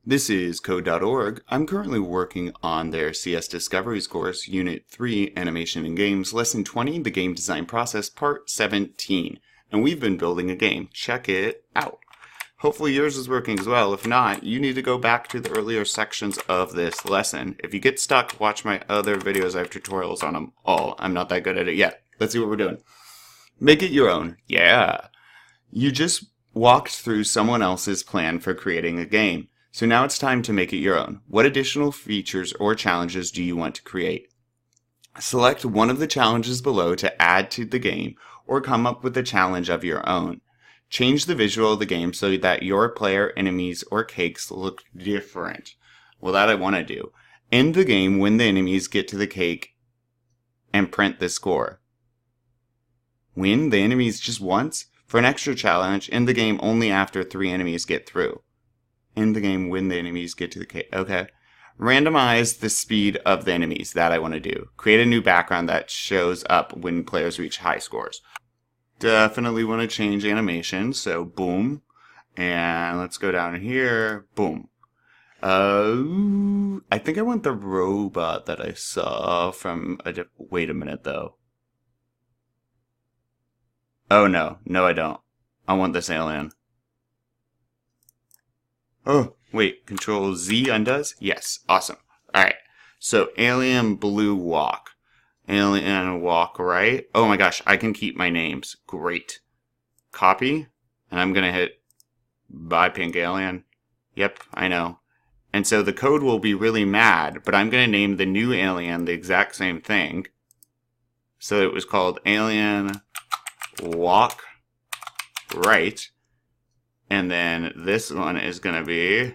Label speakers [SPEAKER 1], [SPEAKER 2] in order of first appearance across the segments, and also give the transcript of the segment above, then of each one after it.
[SPEAKER 1] This is Code.org. I'm currently working on their CS Discoveries course, Unit 3, Animation and Games, Lesson 20, The Game Design Process, Part 17. And we've been building a game. Check it out. Hopefully yours is working as well. If not, you need to go back to the earlier sections of this lesson. If you get stuck, watch my other videos. I have tutorials on them all. I'm not that good at it yet. Let's see what we're doing. Make it your own. Yeah. You just walked through someone else's plan for creating a game. So now it's time to make it your own. What additional features or challenges do you want to create? Select one of the challenges below to add to the game, or come up with a challenge of your own. Change the visual of the game so that your player, enemies, or cakes look different. Well, that I want to do. End the game when the enemies get to the cake and print the score. Win the enemies just once? For an extra challenge, end the game only after 3 enemies get through. End the game when the enemies get to the cave. Okay. Randomize the speed of the enemies. That I want to do. Create a new background that shows up when players reach high scores. Definitely want to change animation. So boom. And let's go down here. Boom. I think I want the robot that I saw from wait a minute though. Oh no. No I don't. I want this alien. Oh, wait, Control Z undoes? Yes, awesome. Alright, so alien blue walk. Alien walk right. Oh my gosh, I can keep my names. Great. Copy, and I'm gonna hit buy pink alien. Yep, I know. And so the code will be really mad, but I'm gonna name the new alien the exact same thing. So it was called alien walk right. And then this one is going to be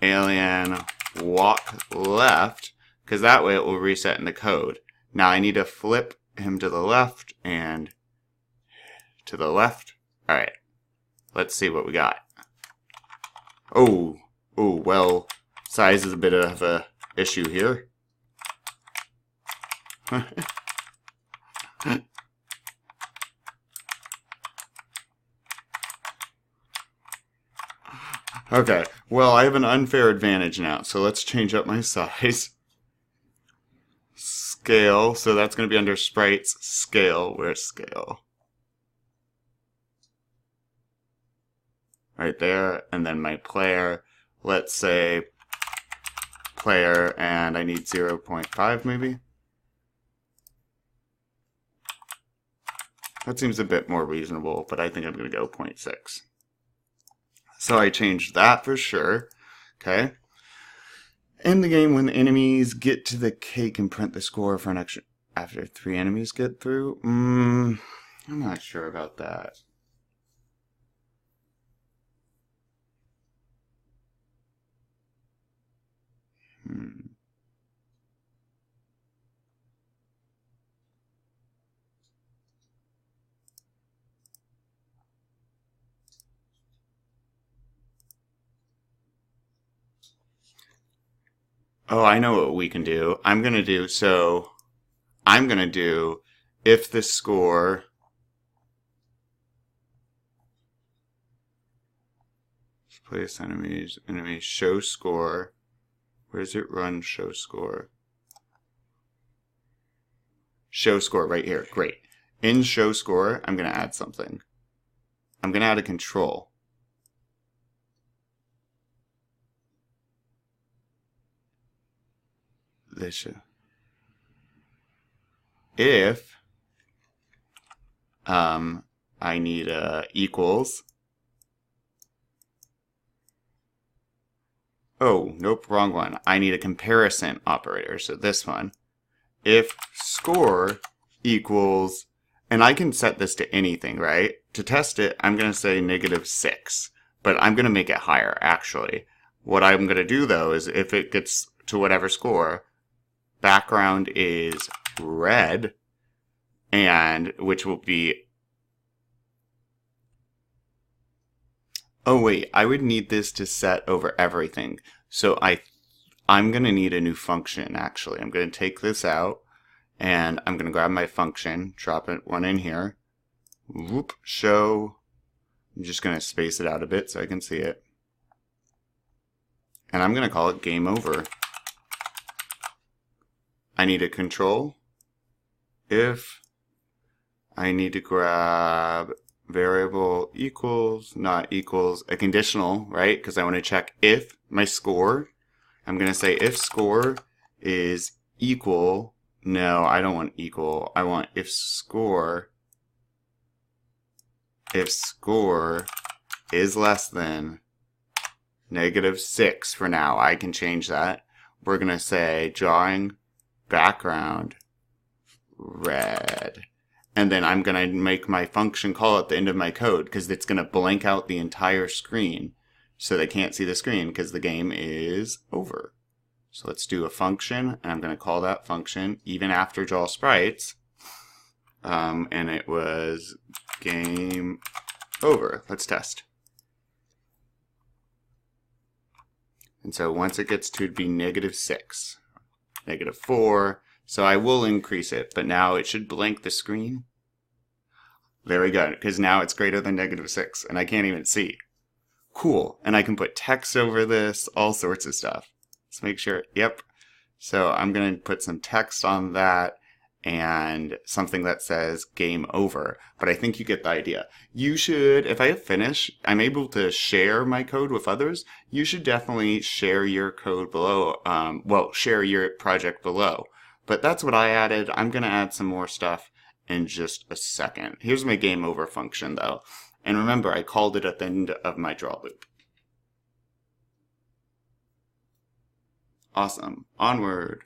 [SPEAKER 1] alien walk left, because that way it will reset in the code. Now I need to flip him to the left and to the left. All right, let's see what we got. Oh, well, size is a bit of a issue here. Okay, well, I have an unfair advantage now, so let's change up my size. Scale, so that's going to be under sprites. Scale, where's scale? Right there, and then my player, let's say player, and I need 0.5 maybe? That seems a bit more reasonable, but I think I'm going to go 0.6. So I changed that for sure. Okay. End the game when the enemies get to the cake and print the score for an extra after 3 enemies get through. I'm not sure about that. Oh, I know what we can do. I'm going to do if the score place enemies show score. Where's it run show score? Show score right here. Great. In show score, I'm going to add something. I'm going to add a control. If I need equals. Oh, nope, wrong one. I need a comparison operator, so this one. If score equals, and I can set this to anything, right? To test it, I'm going to say -6, but I'm going to make it higher, actually. What I'm going to do, though, is if it gets to whatever score, background is red, and which will be, oh wait, I would need this to set over everything. So I'm going to need a new function, actually. I'm going to take this out, and I'm going to grab my function, drop one in here, whoop, show, I'm just going to space it out a bit so I can see it. and I'm going to call it game over. I need a control. If I need to grab variable equals, not equals, a conditional, right? Because I want to check if my score. I'm going to say if score is equal. No, I don't want equal. I want if score is less than -6 for now. I can change that. We're going to say drawing background red. And then I'm going to make my function call at the end of my code because it's going to blank out the entire screen so they can't see the screen because the game is over. So let's do a function, and I'm going to call that function even after draw sprites. And it was game over. Let's test. And so once it gets to be -6, -4, so I will increase it, but now it should blank the screen. Very good, because now it's greater than -6, and I can't even see. Cool, and I can put text over this, all sorts of stuff. Let's make sure, yep. So I'm going to put some text on that, and something that says game over, but I think you get the idea. You should, if I hit finish, I'm able to share my code with others. You should definitely share your code below, share your project below. But that's what I added. I'm going to add some more stuff in just a second. Here's my game over function though. And remember, I called it at the end of my draw loop. Awesome. Onward.